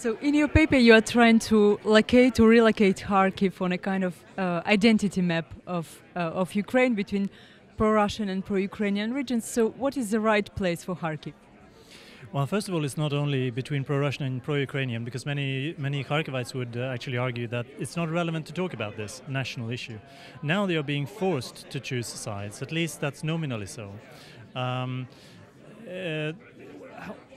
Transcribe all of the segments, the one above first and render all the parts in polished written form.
So in your paper, you are trying to locate or relocate Kharkiv on a kind of identity map of Ukraine between pro-Russian and pro-Ukrainian regions. So what is the right place for Kharkiv? Well, first of all, it's not only between pro-Russian and pro-Ukrainian, because many Kharkivites would actually argue that it's not relevant to talk about this national issue. Now they are being forced to choose sides. At least that's nominally so. Um, uh,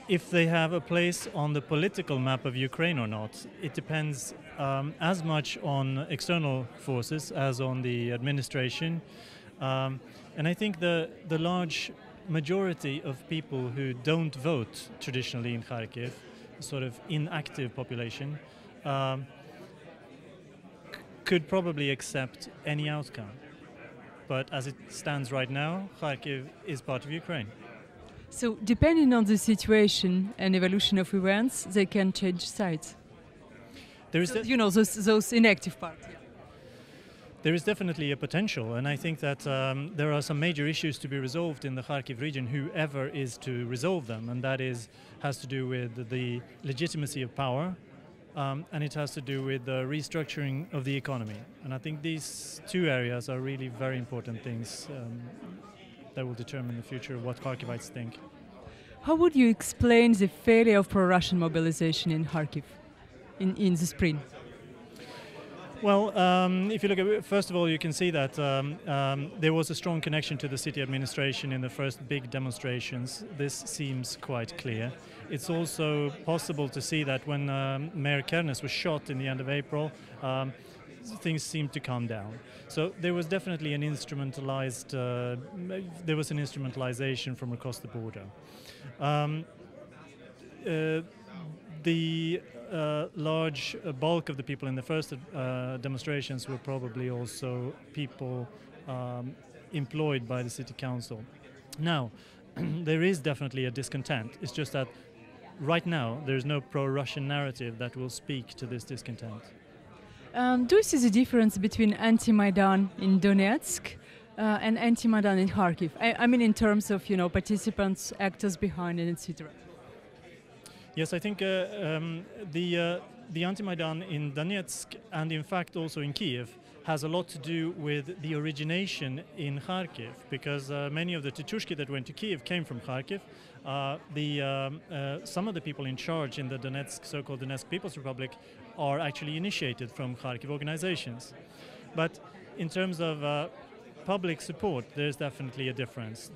if they have a place on the political map of Ukraine or not, it depends as much on external forces as on the administration. And I think the large majority of people who don't vote traditionally in Kharkiv, sort of inactive population, could probably accept any outcome. But as it stands right now, Kharkiv is part of Ukraine. So depending on the situation and evolution of events, they can change sides. There is, Those inactive parts. Yeah. there is definitely a potential, and I think that there are some major issues to be resolved in the Kharkiv region, whoever is to resolve them, and that has to do with the legitimacy of power, and it has to do with the restructuring of the economy. And I think these two areas are really very important things that will determine the future of what Kharkivites think. How would you explain the failure of pro-Russian mobilization in Kharkiv in the spring? Well, if you look at it, first of all, you can see that there was a strong connection to the city administration in the first big demonstrations. This seems quite clear. It's also possible to see that when Mayor Kernes was shot in the end of April, things seemed to calm down. So there was definitely an instrumentalization from across the border. The large bulk of the people in the first demonstrations were probably also people employed by the city council. Now, there is definitely a discontent. It's just that right now there's no pro-Russian narrative that will speak to this discontent. Do you see the difference between anti-Maidan in Donetsk and anti-Maidan in Kharkiv? I mean in terms of, participants, actors behind it, etc. Yes, I think the anti-Maidan in Donetsk and in fact also in Kiev has a lot to do with the origination in Kharkiv, because many of the Tetushki that went to Kiev came from Kharkiv. Some of the people in charge in the Donetsk, so-called Donetsk People's Republic, are actually initiated from Kharkiv organizations. But in terms of public support, there's definitely a difference.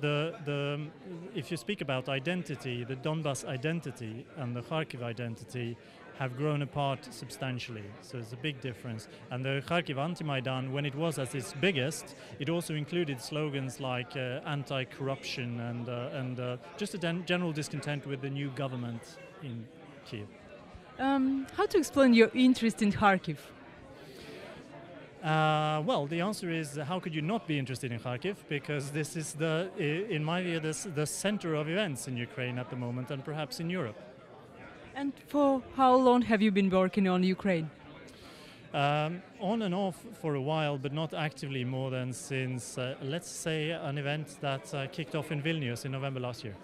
If you speak about identity, the Donbas identity and the Kharkiv identity have grown apart substantially. So it's a big difference. And the Kharkiv anti-Maidan, when it was at its biggest, it also included slogans like anti-corruption and just a general discontent with the new government in Kiev. How to explain your interest in Kharkiv? Well, the answer is how could you not be interested in Kharkiv? Because this is in my view, the center of events in Ukraine at the moment and perhaps in Europe. And for how long have you been working on Ukraine? On and off for a while, but not actively more than since, let's say, an event that kicked off in Vilnius in November last year.